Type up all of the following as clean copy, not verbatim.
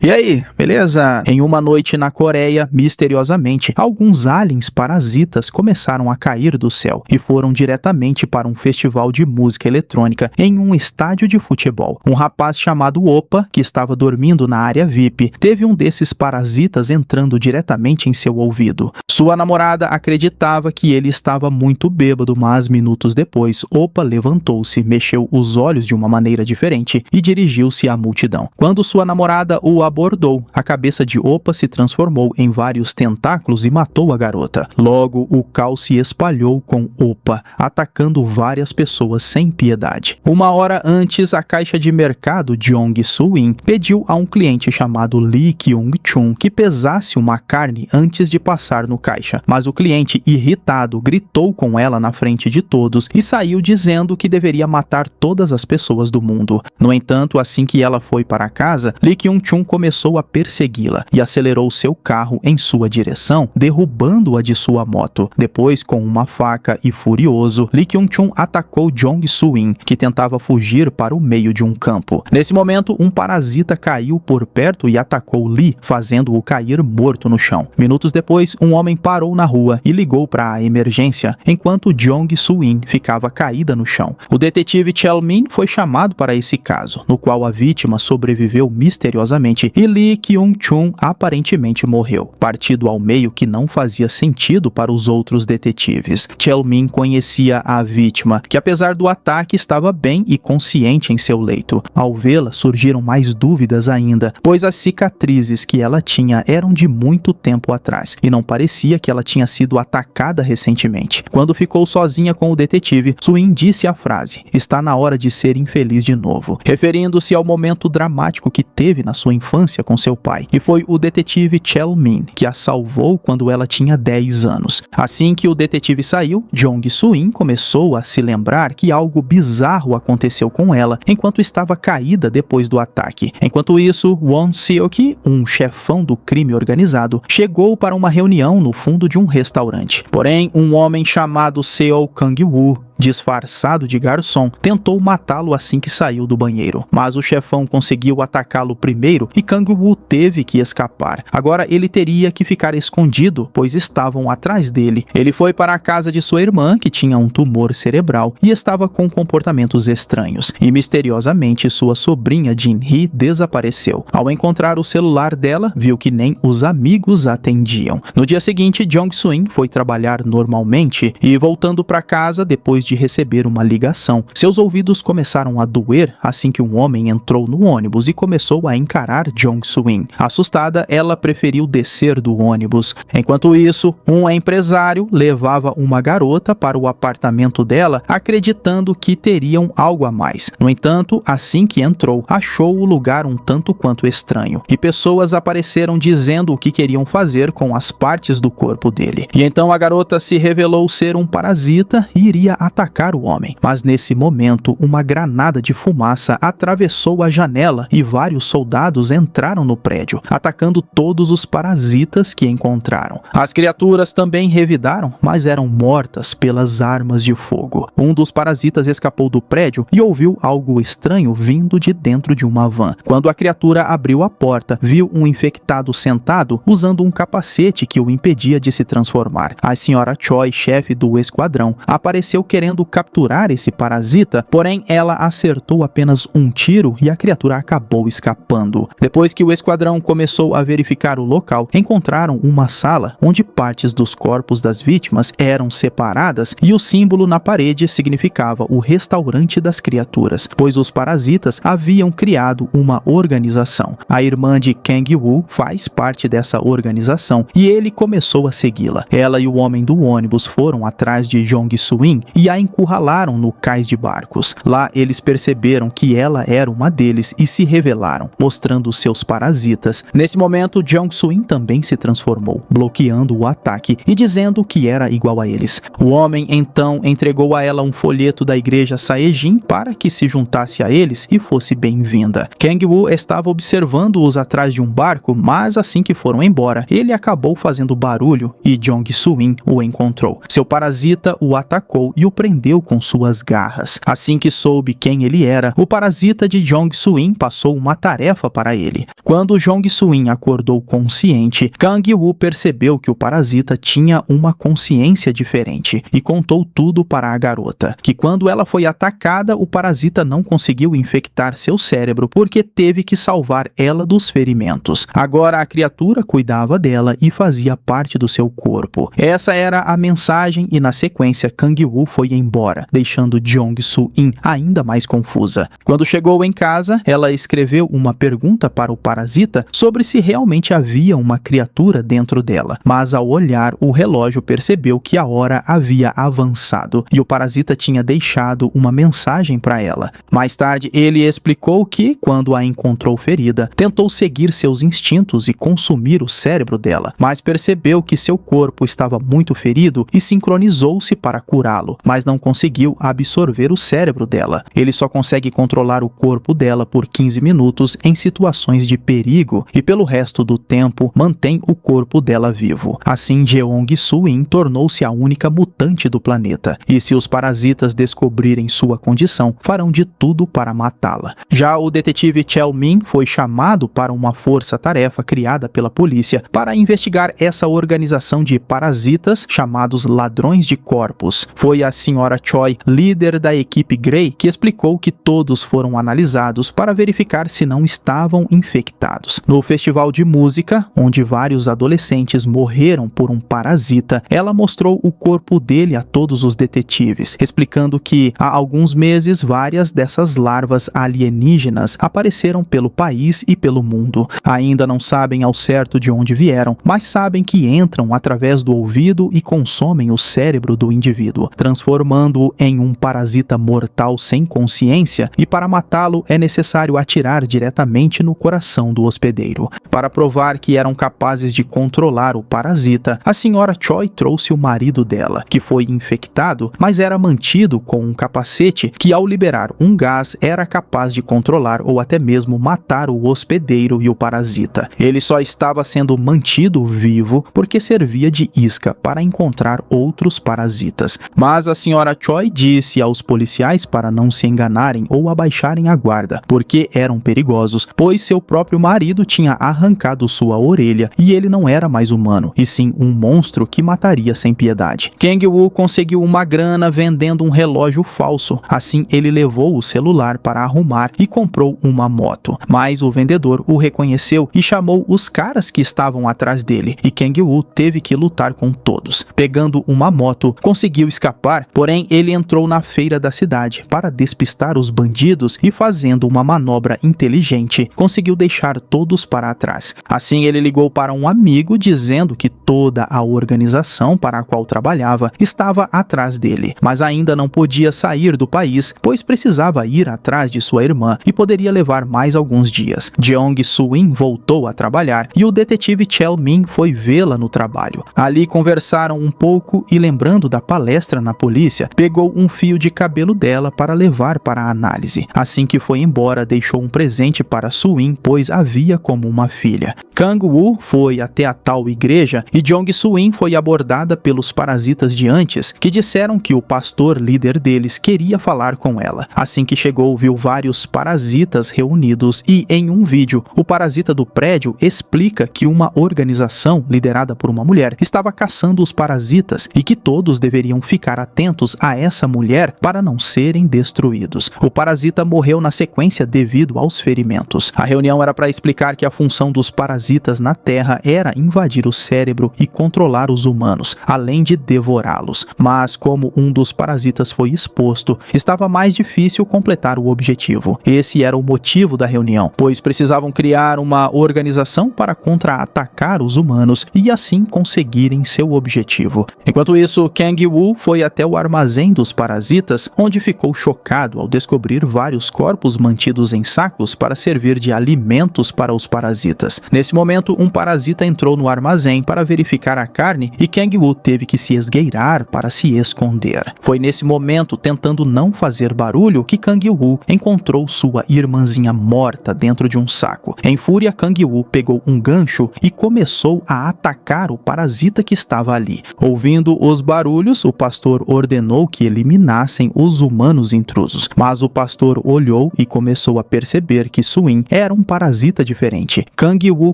E aí, beleza? Em uma noite na Coreia, misteriosamente, alguns aliens parasitas começaram a cair do céu e foram diretamente para um festival de música eletrônica em um estádio de futebol. Um rapaz chamado Opa, que estava dormindo na área VIP, teve um desses parasitas entrando diretamente em seu ouvido. Sua namorada acreditava que ele estava muito bêbado, mas minutos depois, Opa levantou-se, mexeu os olhos de uma maneira diferente e dirigiu-se à multidão. Quando sua namorada o abordou, a cabeça de Opa se transformou em vários tentáculos e matou a garota. Logo, o caos se espalhou com Opa, atacando várias pessoas sem piedade. Uma hora antes, a caixa de mercado Jong Soo-in pediu a um cliente chamado Lee Kyung-chun que pesasse uma carne antes de passar no caixa, mas o cliente, irritado, gritou com ela na frente de todos e saiu dizendo que deveria matar todas as pessoas do mundo. No entanto, assim que ela foi para casa, Lee Kyung-chun começou a persegui-la e acelerou seu carro em sua direção, derrubando-a de sua moto. Depois, com uma faca e furioso, Lee Kyung-chun atacou Jong Soo-in, que tentava fugir para o meio de um campo. Nesse momento, um parasita caiu por perto e atacou Lee, fazendo-o cair morto no chão. Minutos depois, um homem parou na rua e ligou para a emergência, enquanto Jong Soo-in ficava caída no chão. O detetive Chel-min foi chamado para esse caso, no qual a vítima sobreviveu misteriosamente e Lee Kyung-chun aparentemente morreu, partido ao meio que não fazia sentido para os outros detetives. Chel-min conhecia a vítima, que apesar do ataque estava bem e consciente em seu leito. Ao vê-la, surgiram mais dúvidas ainda, pois as cicatrizes que ela tinha eram de muito tempo atrás, e não parecia que ela tinha sido atacada recentemente. Quando ficou sozinha com o detetive, Soo-in disse a frase: "Está na hora de ser infeliz de novo", referindo-se ao momento dramático que teve na sua infância com seu pai, e foi o detetive Chel-min que a salvou quando ela tinha 10 anos. Assim que o detetive saiu, Jong Soo-in começou a se lembrar que algo bizarro aconteceu com ela enquanto estava caída depois do ataque. Enquanto isso, Won Seok, um chefão do crime organizado, chegou para uma reunião no fundo de um restaurante. Porém, um homem chamado Seo Kang-woo, disfarçado de garçom, tentou matá-lo assim que saiu do banheiro, mas o chefão conseguiu atacá-lo primeiro e Kang-woo teve que escapar. Agora ele teria que ficar escondido, pois estavam atrás dele. Ele foi para a casa de sua irmã, que tinha um tumor cerebral e estava com comportamentos estranhos, e misteriosamente sua sobrinha Jin-hee desapareceu. Ao encontrar o celular dela, viu que nem os amigos atendiam. No dia seguinte, Jong Soo-in foi trabalhar normalmente e, voltando para casa depois de receber uma ligação, seus ouvidos começaram a doer assim que um homem entrou no ônibus e começou a encarar Jong Soo-in. Assustada, ela preferiu descer do ônibus. Enquanto isso, um empresário levava uma garota para o apartamento dela, acreditando que teriam algo a mais. No entanto, assim que entrou, achou o lugar um tanto quanto estranho, e pessoas apareceram dizendo o que queriam fazer com as partes do corpo dele. E então a garota se revelou ser um parasita e iria atacar o homem. Mas nesse momento, uma granada de fumaça atravessou a janela e vários soldados entraram no prédio, atacando todos os parasitas que encontraram. As criaturas também revidaram, mas eram mortas pelas armas de fogo. Um dos parasitas escapou do prédio e ouviu algo estranho vindo de dentro de uma van. Quando a criatura abriu a porta, viu um infectado sentado usando um capacete que o impedia de se transformar. A senhora Choi, chefe do esquadrão, apareceu querendo capturar esse parasita, porém ela acertou apenas um tiro e a criatura acabou escapando. Depois que o esquadrão começou a verificar o local, encontraram uma sala onde partes dos corpos das vítimas eram separadas e o símbolo na parede significava o restaurante das criaturas, pois os parasitas haviam criado uma organização. A irmã de Kang-woo faz parte dessa organização e ele começou a segui-la. Ela e o homem do ônibus foram atrás de Jong Soo-in e a encurralaram no cais de barcos. Lá eles perceberam que ela era uma deles e se revelaram, mostrando seus parasitas. Nesse momento, Jong Soo-in também se transformou, bloqueando o ataque e dizendo que era igual a eles. O homem então entregou a ela um folheto da igreja Saejin para que se juntasse a eles e fosse bem-vinda. Kang-woo estava observando-os atrás de um barco, mas assim que foram embora, ele acabou fazendo barulho e Jong Soo-in o encontrou. Seu parasita o atacou e o prendeu com suas garras. Assim que soube quem ele era, o parasita de Jong-Soo-in passou uma tarefa para ele. Quando Jong-Soo-in acordou consciente, Kang-woo percebeu que o parasita tinha uma consciência diferente e contou tudo para a garota, que quando ela foi atacada, o parasita não conseguiu infectar seu cérebro porque teve que salvar ela dos ferimentos. Agora a criatura cuidava dela e fazia parte do seu corpo. Essa era a mensagem e na sequência Kang-woo foi embora, deixando Jong-Soo-in ainda mais confusa. Quando chegou em casa, ela escreveu uma pergunta para o parasita sobre se realmente havia uma criatura dentro dela, mas ao olhar o relógio percebeu que a hora havia avançado e o parasita tinha deixado uma mensagem para ela. Mais tarde, ele explicou que, quando a encontrou ferida, tentou seguir seus instintos e consumir o cérebro dela, mas percebeu que seu corpo estava muito ferido e sincronizou-se para curá-lo, mas não conseguiu absorver o cérebro dela. Ele só consegue controlar o corpo dela por 15 minutos em situações de perigo e pelo resto do tempo mantém o corpo dela vivo. Assim, Jeong-Soo-in tornou-se a única mutante do planeta, e se os parasitas descobrirem sua condição, farão de tudo para matá-la. Já o detetive Chel-min foi chamado para uma força-tarefa criada pela polícia para investigar essa organização de parasitas chamados ladrões de corpos. Foi a senhora Choi, líder da equipe Grey, que explicou que todos foram analisados para verificar se não estavam infectados. No festival de música, onde vários adolescentes morreram por um parasita, ela mostrou o corpo dele a todos os detetives, explicando que há alguns meses várias dessas larvas alienígenas apareceram pelo país e pelo mundo. Ainda não sabem ao certo de onde vieram, mas sabem que entram através do ouvido e consomem o cérebro do indivíduo, transformando-o em um parasita mortal sem consciência, e para matá-lo é necessário atirar diretamente no coração do hospedeiro. Para provar que eram capazes de controlar o parasita, a senhora Choi trouxe o marido dela, que foi infectado, mas era mantido com um capacete que, ao liberar um gás, era capaz de controlar ou até mesmo matar o hospedeiro e o parasita. Ele só estava sendo mantido vivo porque servia de isca para encontrar outros parasitas. Mas a senhora Choi disse aos policiais para não se enganarem ou abaixarem a guarda, porque eram perigosos, pois seu próprio marido tinha arrancado sua orelha e ele não era mais humano, e sim um monstro que mataria sem piedade. Kang-woo conseguiu uma grana vendendo um relógio falso. Assim, ele levou o celular para arrumar e comprou uma moto. Mas o vendedor o reconheceu e chamou os caras que estavam atrás dele, e Kang-woo teve que lutar com todos. Pegando uma moto, conseguiu escapar, porém ele entrou na feira da cidade para despistar os bandidos e, fazendo uma manobra inteligente, conseguiu deixar todos para trás. Assim, ele ligou para um amigo dizendo que toda a organização para a qual trabalhava estava atrás dele, mas ainda não podia sair do país, pois precisava ir atrás de sua irmã e poderia levar mais alguns dias. Jeong-Soo-in voltou a trabalhar e o detetive Chel-min foi vê-la no trabalho. Ali conversaram um pouco e, lembrando da palestra na polícia, pegou um fio de cabelo dela para levar para a análise. Assim que foi embora, deixou um presente para Soo-in, pois a via como uma filha. Kang-woo foi até a tal igreja e Jong-Soo-in foi abordada pelos parasitas de antes, que disseram que o pastor líder deles queria falar com ela. Assim que chegou, viu vários parasitas reunidos e, em um vídeo, o parasita do prédio explica que uma organização liderada por uma mulher estava caçando os parasitas e que todos deveriam ficar atentos a essa mulher para não serem destruídos. O parasita morreu na sequência devido aos ferimentos. A reunião era para explicar que a função dos parasitas na Terra era invadir o cérebro e controlar os humanos, além de devorá-los. Mas como um dos parasitas foi exposto, estava mais difícil completar o objetivo. Esse era o motivo da reunião, pois precisavam criar uma organização para contra-atacar os humanos e assim conseguirem seu objetivo. Enquanto isso, Kang-woo foi até o armazém dos parasitas, onde ficou chocado ao descobrir vários corpos mantidos em sacos para servir de alimentos para os parasitas. Nesse momento, um parasita entrou no armazém para verificar a carne e Kang-woo teve que se esgueirar para se esconder. Foi nesse momento, tentando não fazer barulho, que Kang-woo encontrou sua irmãzinha morta dentro de um saco. Em fúria, Kang-woo pegou um gancho e começou a atacar o parasita que estava ali. Ouvindo os barulhos, o pastor ordenou ordenou que eliminassem os humanos intrusos, mas o pastor olhou e começou a perceber que Suin era um parasita diferente. Kang-woo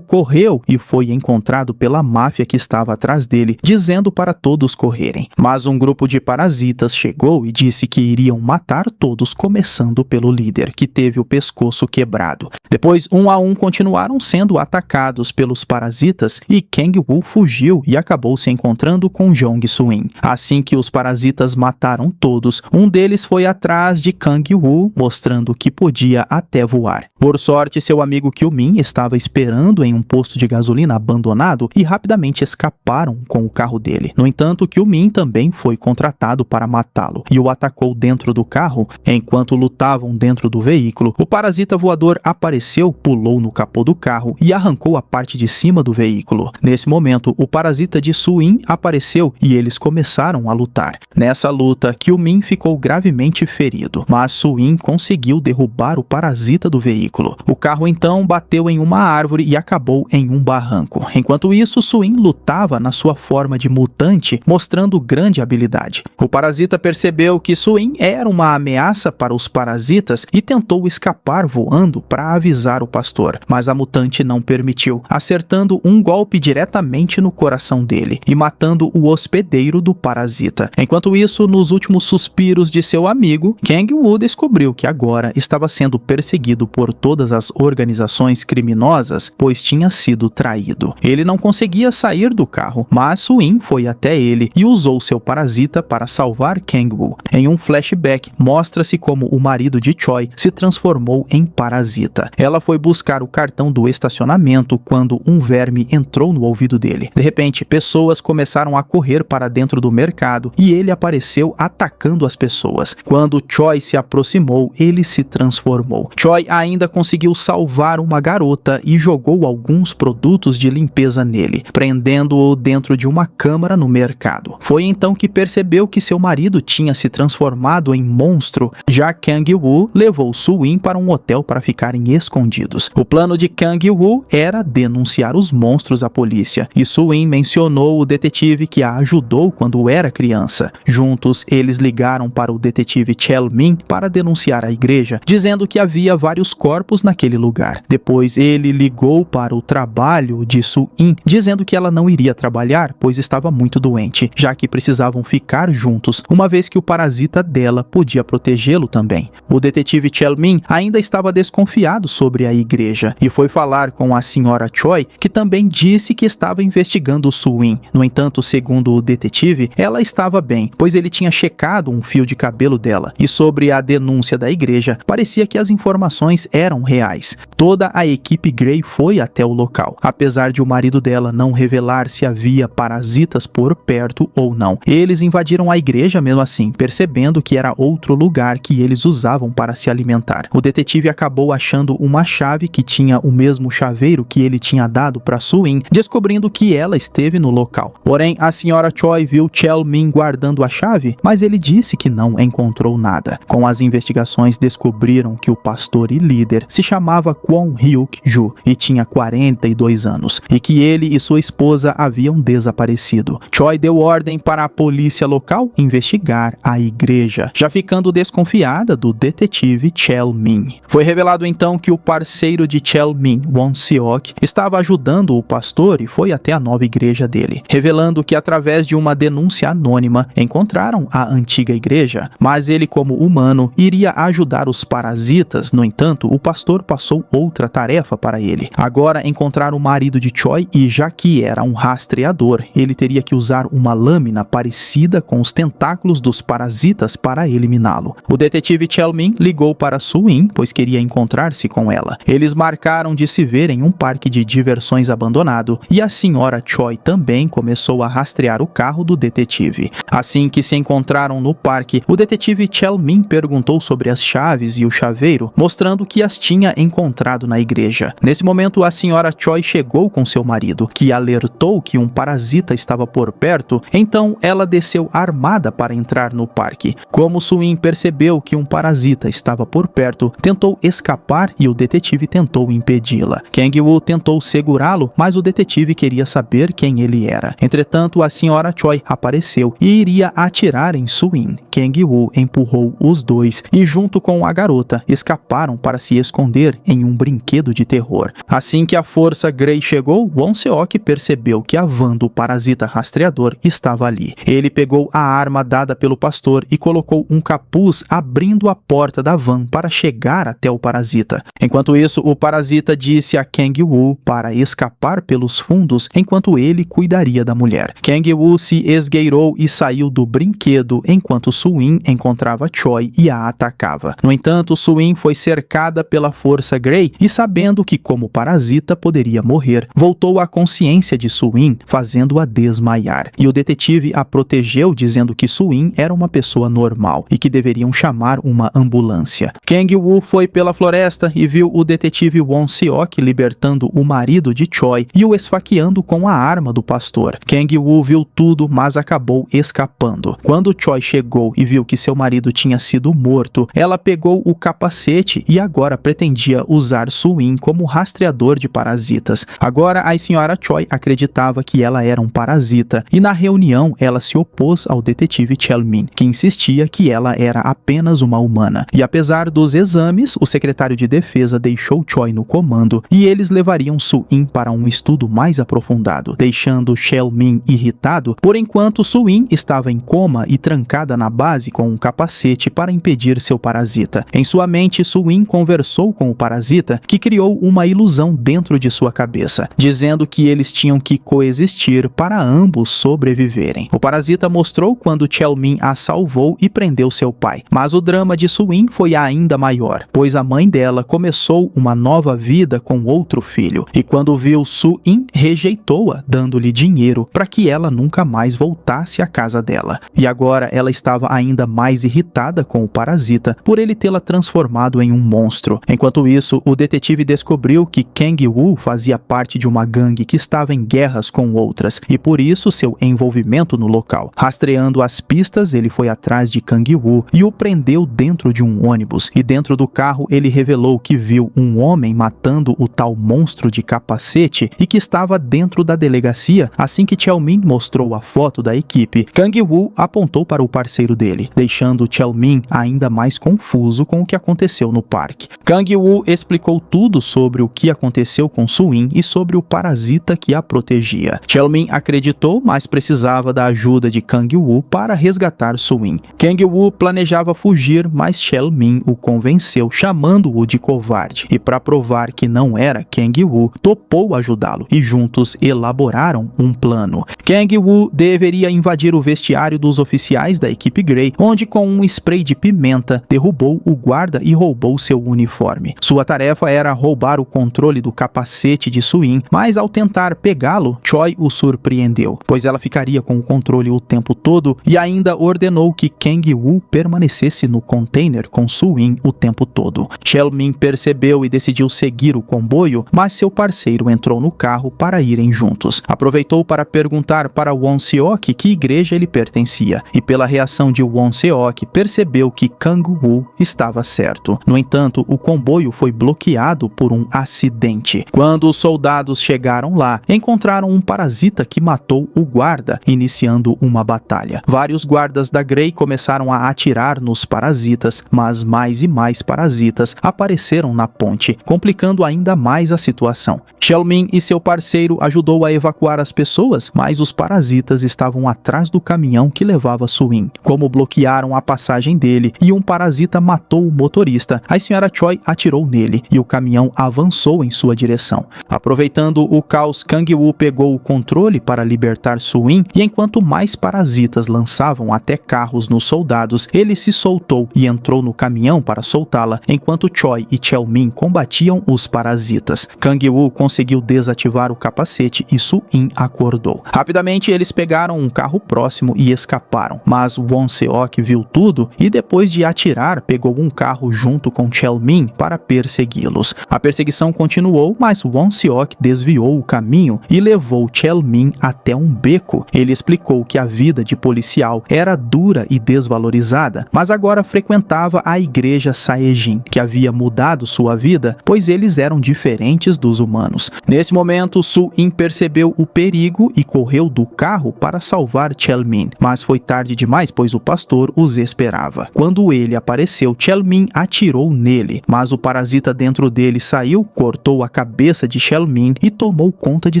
correu e foi encontrado pela máfia que estava atrás dele, dizendo para todos correrem. Mas um grupo de parasitas chegou e disse que iriam matar todos, começando pelo líder, que teve o pescoço quebrado. Depois, um a um, continuaram sendo atacados pelos parasitas e Kang-woo fugiu e acabou se encontrando com Jong-suin. Assim que os parasitas mataram todos, um deles foi atrás de Kang-woo, mostrando que podia até voar. Por sorte, seu amigo Kyu-min estava esperando em um posto de gasolina abandonado e rapidamente escaparam com o carro dele. No entanto, Kyu-min também foi contratado para matá-lo e o atacou dentro do carro. Enquanto lutavam dentro do veículo, o parasita voador apareceu, pulou no capô do carro e arrancou a parte de cima do veículo. Nesse momento, o parasita de Suin apareceu e eles começaram a lutar. Nessa luta, Kyu-min ficou gravemente ferido, mas Suin conseguiu derrubar o parasita do veículo. O carro então bateu em uma árvore e acabou em um barranco. Enquanto isso, Suin lutava na sua forma de mutante, mostrando grande habilidade. O parasita percebeu que Suin era uma ameaça para os parasitas e tentou escapar voando para avisar o pastor, mas a mutante não permitiu, acertando um golpe diretamente no coração dele e matando o hospedeiro do parasita. Enquanto isso, nos últimos suspiros de seu amigo, Kang-woo descobriu que agora estava sendo perseguido por todas as organizações criminosas, pois tinha sido traído. Ele não conseguia sair do carro, mas Suin foi até ele e usou seu parasita para salvar Kang-woo. Em um flashback, mostra-se como o marido de Choi se transformou em parasita. Ela foi buscar o cartão do estacionamento quando um verme entrou no ouvido dele. De repente, pessoas começaram a correr para dentro do mercado e ele apareceu atacando as pessoas. Quando Choi se aproximou, ele se transformou. Choi ainda conseguiu salvar uma garota e jogou alguns produtos de limpeza nele, prendendo-o dentro de uma câmara no mercado. Foi então que percebeu que seu marido tinha se transformado em monstro. Já Kang-woo levou Suin para um hotel para ficarem escondidos. O plano de Kang-woo era denunciar os monstros à polícia, e Suin mencionou o detetive que a ajudou quando era criança. Juntos, eles ligaram para o detetive Chel-min para denunciar a igreja, dizendo que havia vários corpos naquele lugar. Depois, ele ligou para o trabalho de Suin, dizendo que ela não iria trabalhar, pois estava muito doente, já que precisavam ficar juntos, uma vez que o parasita dela podia protegê-lo também. O detetive Chel-min ainda estava desconfiado sobre a igreja e foi falar com a senhora Choi, que também disse que estava investigando Suin. No entanto, segundo o detetive, ela estava bem, pois ele tinha checado um fio de cabelo dela. E sobre a denúncia da igreja, parecia que as informações eram reais. Toda a equipe Grey foi até o local, apesar de o marido dela não revelar se havia parasitas por perto ou não. Eles invadiram a igreja mesmo assim, percebendo que era outro lugar que eles usavam para se alimentar. O detetive acabou achando uma chave que tinha o mesmo chaveiro que ele tinha dado para Suin, descobrindo que ela esteve no local. Porém, a senhora Choi viu Chel-min guardando a chave, mas ele disse que não encontrou nada. Com as investigações, descobriram que o pastor e líder se chamava Kwon Hyuk-ju e tinha 42 anos, e que ele e sua esposa haviam desaparecido. Choi deu ordem para a polícia local investigar a igreja, já ficando desconfiada do detetive Chel-min. Foi revelado então que o parceiro de Chel-min, Won-seok, estava ajudando o pastor e foi até a nova igreja dele, revelando que através de uma denúncia anônima encontraram a antiga igreja, mas ele, como humano, iria ajudar os parasitas. No entanto, o pastor passou outra tarefa para ele. Agora, encontrar o marido de Choi, e já que era um rastreador, ele teria que usar uma lâmina parecida com os tentáculos dos parasitas para eliminá-lo. O detetive Chel-min ligou para Suin, pois queria encontrar-se com ela. Eles marcaram de se ver em um parque de diversões abandonado, e a senhora Choi também começou a rastrear o carro do detetive. Assim que se encontraram no parque, o detetive Chel-min perguntou sobre as chaves e o chaveiro, mostrando que as tinha encontrado na igreja. Nesse momento, a senhora Choi chegou com seu marido, que alertou que um parasita estava por perto, então ela desceu armada para entrar no parque. Como Suin percebeu que um parasita estava por perto, tentou escapar e o detetive tentou impedi-la. Kang-woo tentou segurá-lo, mas o detetive queria saber quem ele era. Entretanto, a senhora Choi apareceu e iria atirar em Su-in, Kang-woo empurrou os dois e, junto com a garota, escaparam para se esconder em um brinquedo de terror. Assim que a força Grey chegou, Won-seok percebeu que a van do parasita rastreador estava ali. Ele pegou a arma dada pelo pastor e colocou um capuz abrindo a porta da van para chegar até o parasita. Enquanto isso, o parasita disse a Kang-woo para escapar pelos fundos enquanto ele cuidaria da mulher. Kang-woo se esgueirou e saiu do brinquedo enquanto Su-in encontrava Choi e a atacava. No entanto, Su-in foi cercada pela força Grey e, sabendo que como parasita poderia morrer, voltou à consciência de Su-in, fazendo-a desmaiar. E o detetive a protegeu, dizendo que Su-in era uma pessoa normal e que deveriam chamar uma ambulância. Kang-woo foi pela floresta e viu o detetive Won-seok libertando o marido de Choi e o esfaqueando com a arma do pastor. Kang-woo viu tudo, mas acabou escapando. Quando Choi chegou e viu que seu marido tinha sido morto, ela pegou o capacete e agora pretendia usar Su-in como rastreador de parasitas. Agora a senhora Choi acreditava que ela era um parasita e na reunião ela se opôs ao detetive Cheol-min, que insistia que ela era apenas uma humana. E apesar dos exames, o secretário de defesa deixou Choi no comando e eles levariam Su-in para um estudo mais aprofundado, deixando Cheol-min irritado. Por enquanto, Su-in estava em coma e trancada na base com um capacete para impedir seu parasita. Em sua mente, Su-in conversou com o parasita, que criou uma ilusão dentro de sua cabeça, dizendo que eles tinham que coexistir para ambos sobreviverem. O parasita mostrou quando Cheol-min a salvou e prendeu seu pai, mas o drama de Su-in foi ainda maior, pois a mãe dela começou uma nova vida com outro filho, e quando viu Su-in, rejeitou-a, dando-lhe dinheiro para que ela nunca mais voltasse à casa dela. E agora ela estava ainda mais irritada com o parasita por ele tê-la transformado em um monstro. Enquanto isso, o detetive descobriu que Kang-woo fazia parte de uma gangue que estava em guerras com outras, e por isso seu envolvimento no local. Rastreando as pistas, ele foi atrás de Kang-woo e o prendeu dentro de um ônibus, e dentro do carro ele revelou que viu um homem matando o tal monstro de capacete e que estava dentro da delegacia. Assim que Cheol-min mostrou a foto da equipe, Kang-woo apontou para o parceiro dele, deixando Cheol-min ainda mais confuso com o que aconteceu no parque. Kang-woo explicou tudo sobre o que aconteceu com Su-in e sobre o parasita que a protegia. Cheol-min acreditou, mas precisava da ajuda de Kang-woo para resgatar Su-in. Kang-woo planejava fugir, mas Cheol-min o convenceu, chamando-o de covarde, e para provar que não era Kang-woo, topou ajudá-lo e juntos elaboraram um plano. Kang-woo deveria invadir o vestiário dos oficiais da equipe Grey, onde com um spray de pimenta derrubou o guarda e roubou seu uniforme. Sua tarefa era roubar o controle do capacete de Su-in, mas ao tentar pegá-lo, Choi o surpreendeu, pois ela ficaria com o controle o tempo todo e ainda ordenou que Kang-woo permanecesse no container com Su-in o tempo todo. Cheol-min percebeu e decidiu seguir o comboio, mas seu parceiro entrou no carro para irem juntos. Aproveitou para perguntar para Won-seok que igreja ele pertencia, e pela reação de Won-seok percebeu que Kang-woo estava certo. No entanto, o comboio foi bloqueado por um acidente. Quando os soldados chegaram lá, encontraram um parasita que matou o guarda, iniciando uma batalha. Vários guardas da Grey começaram a atirar nos parasitas, mas mais e mais parasitas apareceram na ponte, complicando ainda mais a situação. Cheol-min e seu parceiro ajudou a evacuar as pessoas, mas os parasitas estavam atrás do caminhão que levava Su-in. Como bloquearam a passagem dele e um parasita matou o motorista, a senhora Choi atirou nele e o caminhão avançou em sua direção. Aproveitando o caos, Kang-woo pegou o controle para libertar Su-in, e enquanto mais parasitas lançavam até carros nos soldados, ele se soltou e entrou no caminhão para soltá-la, enquanto Choi e Cheol-min combatiam os parasitas. Kang-woo conseguiu desativar o capacete e Su-in acordou. Rapidamente eles pegaram um carro próximo e escaparam, mas Won-seok viu tudo e depois de atirar pegou um carro junto com Cheol-min para persegui-los. A perseguição continuou, mas Won-seok desviou o caminho e levou Cheol-min até um beco. Ele explicou que a vida de policial era dura e desvalorizada, mas agora frequentava a igreja Saejin, que havia mudado sua vida, pois eles eram diferentes dos humanos. Nesse momento, Su-in percebeu o perigo e correu do carro para salvar Cheol-min, mas mas foi tarde demais, pois o pastor os esperava. Quando ele apareceu, Chelmin atirou nele, mas o parasita dentro dele saiu, cortou a cabeça de Chelmin e tomou conta de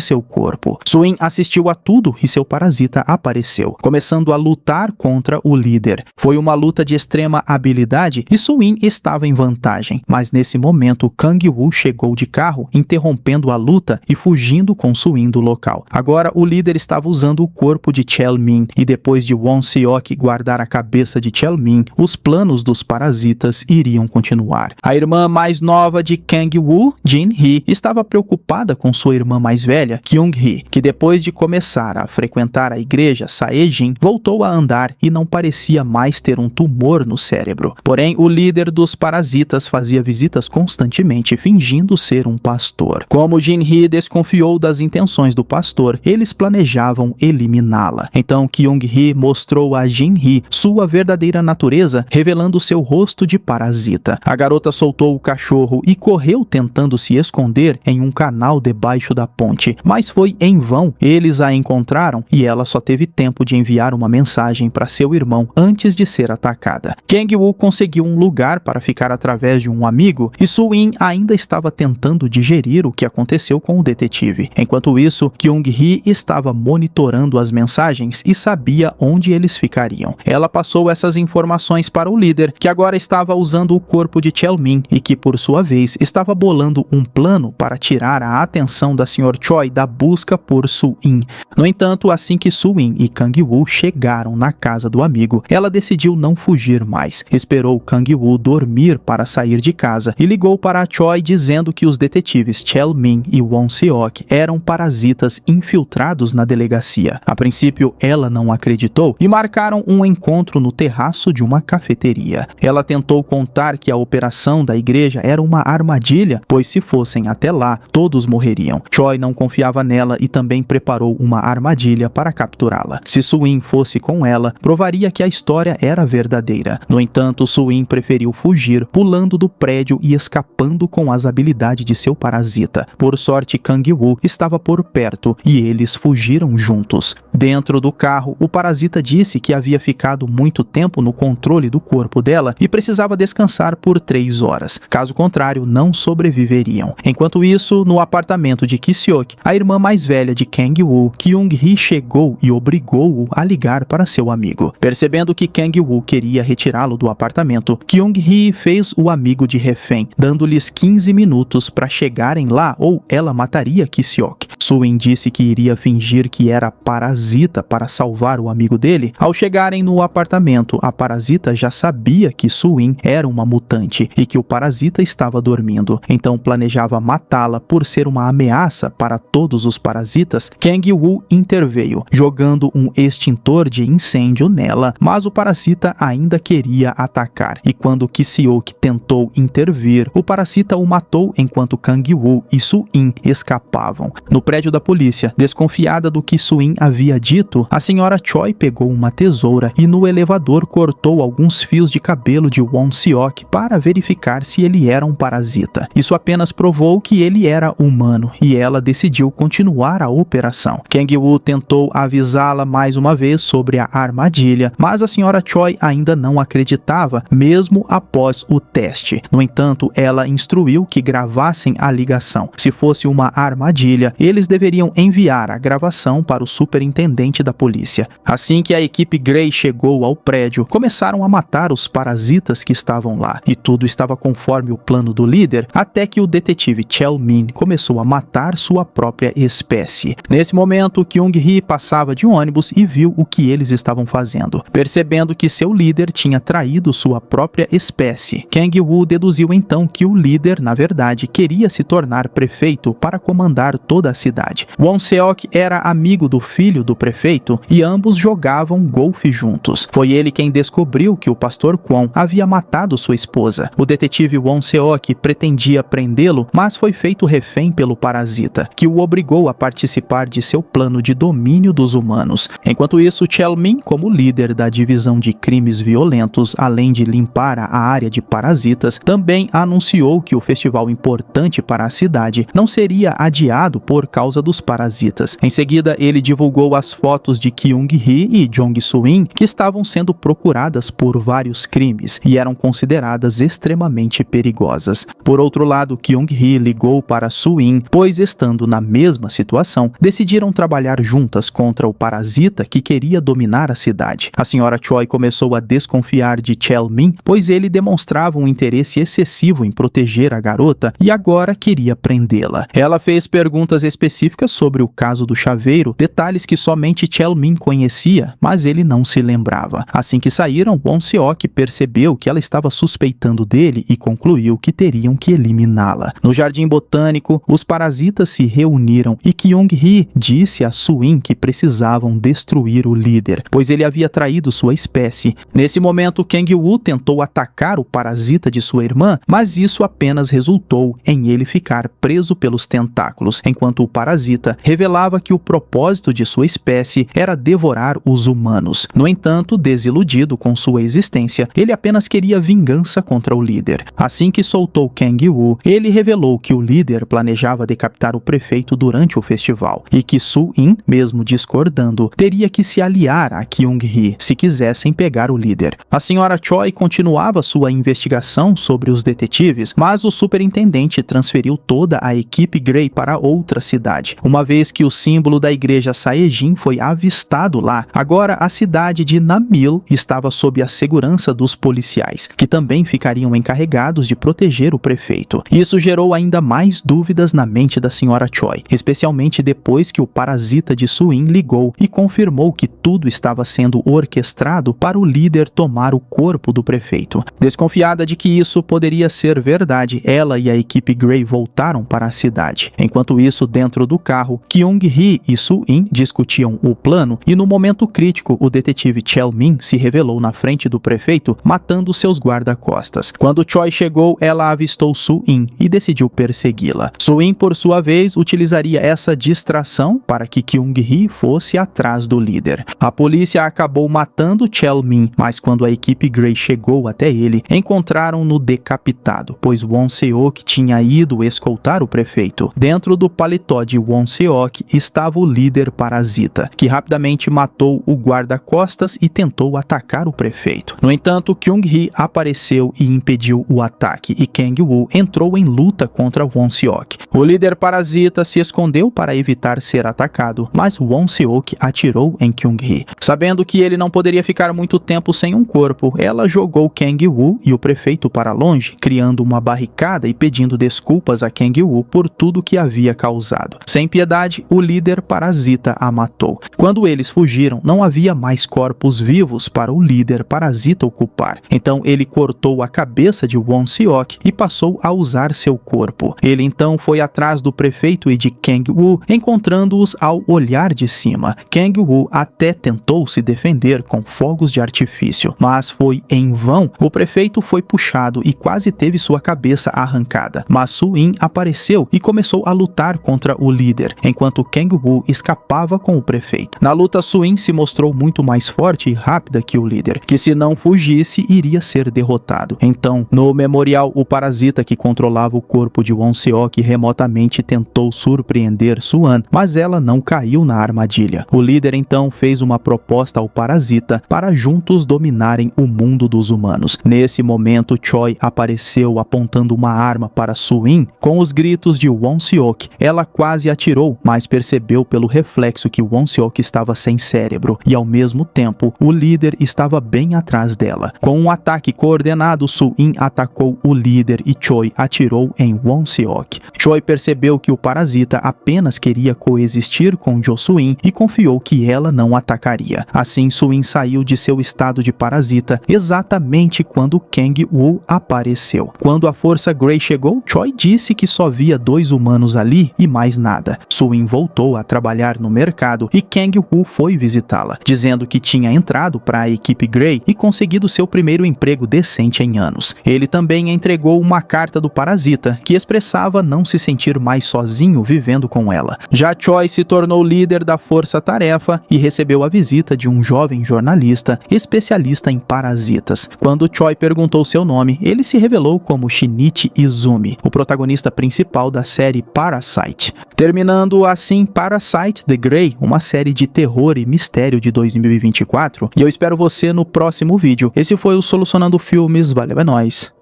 seu corpo. Suin assistiu a tudo e seu parasita apareceu, começando a lutar contra o líder. Foi uma luta de extrema habilidade e Suin estava em vantagem, mas nesse momento Kang-woo chegou de carro, interrompendo a luta e fugindo com Suin do local. Agora o líder estava usando o corpo de Chelmin e depois de Won-seok guardar a cabeça de Chelmin, os planos dos parasitas iriam continuar. A irmã mais nova de Kang-woo, Jin-hee, estava preocupada com sua irmã mais velha, Kyung-hee, que depois de começar a frequentar a igreja Sae-jin, voltou a andar e não parecia mais ter um tumor no cérebro. Porém, o líder dos parasitas fazia visitas constantemente, fingindo ser um pastor. Como Jin-hee desconfiou das intenções do pastor, eles planejavam eliminá-la. Então, Kyung-hee mostrou a Jin-hee sua verdadeira natureza, revelando seu rosto de parasita. A garota soltou o cachorro e correu tentando se esconder em um canal debaixo da ponte, mas foi em vão. Eles a encontraram e ela só teve tempo de enviar uma mensagem para seu irmão antes de ser atacada. Kang-woo conseguiu um lugar para ficar através de um amigo e Suin ainda estava tentando digerir o que aconteceu com o detetive. Enquanto isso, Kyung-hee estava monitorando as mensagens e sabia onde eles ficariam. Ela passou essas informações para o líder, que agora estava usando o corpo de Chelmin e que, por sua vez, estava bolando um plano para tirar a atenção da Sr. Choi da busca por Suin. No entanto, assim que Suin e Kang-woo chegaram na casa do amigo, ela decidiu não fugir mais. Esperou Kang-woo dormir para sair de casa e ligou para a Choi dizendo que os detetives Chelmin e Won-seok eram parasitas infiltrados na delegacia. A princípio, ela não acreditou e marcaram um encontro no terraço de uma cafeteria. Ela tentou contar que a operação da igreja era uma armadilha, pois se fossem até lá, todos morreriam. Choi não confiava nela e também preparou uma armadilha para capturá-la. Se Suin fosse com ela, provaria que a história era verdadeira. No entanto, Suin preferiu fugir, pulando do prédio e escapando com as habilidades de seu parasita. Por sorte, Kang-woo estava por perto e eles fugiram juntos. Dentro do carro, o parasita disse que havia ficado muito tempo no controle do corpo dela e precisava descansar por 3 horas. Caso contrário, não sobreviveriam. Enquanto isso, no apartamento de Ki-seok, a irmã mais velha de Kang-woo, Kyung-hee, chegou e obrigou-o a ligar para seu amigo. Percebendo que Kang-woo queria retirá-lo do apartamento, Kyung-hee fez o amigo de refém, dando-lhes 15 minutos para chegarem lá ou ela mataria Ki-seok. Suin disse que iria fingir que era parasita para salvar o amigo dele. Ao chegarem no apartamento, a parasita já sabia que Suin era uma mutante e que o parasita estava dormindo, então planejava matá-la por ser uma ameaça para todos os parasitas. Kang-woo interveio, jogando um extintor de incêndio nela, mas o parasita ainda queria atacar, e quando Ki-seok tentou intervir, o parasita o matou enquanto Kang-woo e Suin escapavam. No prédio da polícia, desconfiada do que Suin havia dito, a senhora Choi pegou uma tesoura e no elevador cortou alguns fios de cabelo de Won-seok para verificar se ele era um parasita. Isso apenas provou que ele era humano e ela decidiu continuar a operação. Kang-woo tentou avisá-la mais uma vez sobre a armadilha, mas a senhora Choi ainda não acreditava, mesmo após o teste. No entanto, ela instruiu que gravassem a ligação. Se fosse uma armadilha, eles deveriam enviar a gravação para o superintendente da polícia. Assim que a equipe Grey chegou ao prédio, começaram a matar os parasitas que estavam lá, e tudo estava conforme o plano do líder, até que o detetive Chelmin começou a matar sua própria espécie. Nesse momento, Kyung-hee passava de ônibus e viu o que eles estavam fazendo. Percebendo que seu líder tinha traído sua própria espécie, Kang-woo deduziu então que o líder, na verdade, queria se tornar prefeito para comandar toda a cidade. Won-seok era amigo do filho do prefeito e ambos jogavam golfe juntos. Foi ele quem descobriu que o pastor Kwon havia matado sua esposa. O detetive Won-seok pretendia prendê-lo, mas foi feito refém pelo parasita, que o obrigou a participar de seu plano de domínio dos humanos. Enquanto isso, Chelmin, como líder da divisão de crimes violentos, além de limpar a área de parasitas, também anunciou que o festival importante para a cidade não seria adiado por causa dos parasitas. Em seguida, ele divulgou as fotos de Kyung-hee Kyung-hee e Jong-Soo-in, que estavam sendo procuradas por vários crimes e eram consideradas extremamente perigosas. Por outro lado, Kyung-hee ligou para Soo-in, pois estando na mesma situação, decidiram trabalhar juntas contra o parasita que queria dominar a cidade. A senhora Choi começou a desconfiar de Chel-min, pois ele demonstrava um interesse excessivo em proteger a garota e agora queria prendê-la. Ela fez perguntas específicas sobre o caso do chaveiro, detalhes que somente Chel-min conhecia, mas ele não se lembrava. Assim que saíram, Won-seok percebeu que ela estava suspeitando dele e concluiu que teriam que eliminá-la. No jardim botânico, os parasitas se reuniram e Kyung-hee disse a Soo-in que precisavam destruir o líder, pois ele havia traído sua espécie. Nesse momento, Kang-woo tentou atacar o parasita de sua irmã, mas isso apenas resultou em ele ficar preso pelos tentáculos, enquanto o parasita revelava que o propósito de sua espécie era devorar os humanos. No entanto, desiludido com sua existência, ele apenas queria vingança contra o líder. Assim que soltou Kang-woo, ele revelou que o líder planejava decapitar o prefeito durante o festival e que Soo-in, mesmo discordando, teria que se aliar a Kyung-hee se quisessem pegar o líder. A senhora Choi continuava sua investigação sobre os detetives, mas o superintendente transferiu toda a equipe Grey para outra cidade, uma vez que o símbolo da igreja Saejin foi avistado lá. Agora a cidade de Namil estava sob a segurança dos policiais, que também ficariam encarregados de proteger o prefeito. Isso gerou ainda mais dúvidas na mente da senhora Choi, especialmente depois que o parasita de Soo-in ligou e confirmou que tudo estava sendo orquestrado para o líder tomar o corpo do prefeito. Desconfiada de que isso poderia ser verdade, ela e a equipe Grey voltaram para a cidade. Enquanto isso, dentro do carro, Kyung-hee e Soo-in discutiam o plano e no momento crítico, o detetive Chel-min se revelou na frente do prefeito, matando seus guarda-costas. Quando Choi chegou, ela avistou Soo-in e decidiu persegui-la. Soo-in, por sua vez, utilizaria essa distração para que Kyung-hee fosse atrás do líder. A polícia acabou matando Chel-min, mas quando a equipe Grey chegou até ele, encontraram-no decapitado, pois Won-seok tinha ido escoltar o prefeito. Dentro do paletó de Won-seok estava o líder parasita, que rapidamente matou o guarda-costas e tentou atacar o prefeito. No entanto, Kyung-hee apareceu e impediu o ataque, e Kang-woo entrou em luta contra Won-seok. O líder parasita se escondeu para evitar ser atacado, mas Won-seok atirou em Kyung-hee. Sabendo que ele não poderia ficar muito tempo sem um corpo, ela jogou Kang-woo e o prefeito para longe, criando uma barricada e pedindo desculpas a Kang-woo por tudo que havia causado. Sem piedade, o líder parasita a matou. Quando eles fugiram, não havia mais corpos vivos para o líder parasita ocupar. Então ele cortou a cabeça de Won-seok e passou a usar seu corpo. Ele então foi atrás do prefeito e de Kang-woo, encontrando-os ao olhar de cima. Kang-woo até tentou se defender com fogos de artifício, mas foi em vão. O prefeito foi puxado e quase teve sua cabeça arrancada, mas Soo-in apareceu e começou a lutar contra o líder, enquanto Kang-woo escapava com o prefeito. Na luta, Soo-in se mostrou muito mais forte e rápida que o líder, que se não fugisse, iria ser derrotado. Então, no memorial, o parasita que controlava o corpo de Won-seok remotamente tentou surpreender Soo-an, mas ela não caiu na armadilha. O líder então fez uma proposta ao parasita para juntos dominarem o mundo dos humanos. Nesse momento, Choi apareceu apontando uma arma para Soo-in. Com os gritos de Won-seok, ela quase atirou, mas percebeu pelo reflexo que Won-seok estava sem cérebro e ao mesmo tempo o líder estava bem atrás dela. Com um ataque coordenado, Soo-in atacou o líder e Choi atirou em Won-seok. Choi percebeu que o parasita apenas queria coexistir com Jo-soo-in e confiou que ela não atacaria. Assim, Soo-in saiu de seu estado de parasita exatamente quando Kang-woo apareceu. Quando a força Grey chegou, Choi disse que só via 2 humanos ali e mais nada. Soo-in voltou a trabalhar no mercado e Kang-woo foi visitá-la, dizendo que tinha entrado para a equipe Grey e conseguido seu primeiro emprego decente em anos. Ele também entregou uma carta do parasita, que expressava não se sentir mais sozinho vivendo com ela. Já Choi se tornou líder da força-tarefa e recebeu a visita de um jovem jornalista especialista em parasitas. Quando Choi perguntou seu nome, ele se revelou como Shinichi Izumi, o protagonista principal da série Parasite. Terminando assim Parasite The Grey, uma série de terror e mistério mistério de 2024 e eu espero você no próximo vídeo. Esse foi o Solucionando Filmes, valeu, é nóis.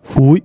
Fui!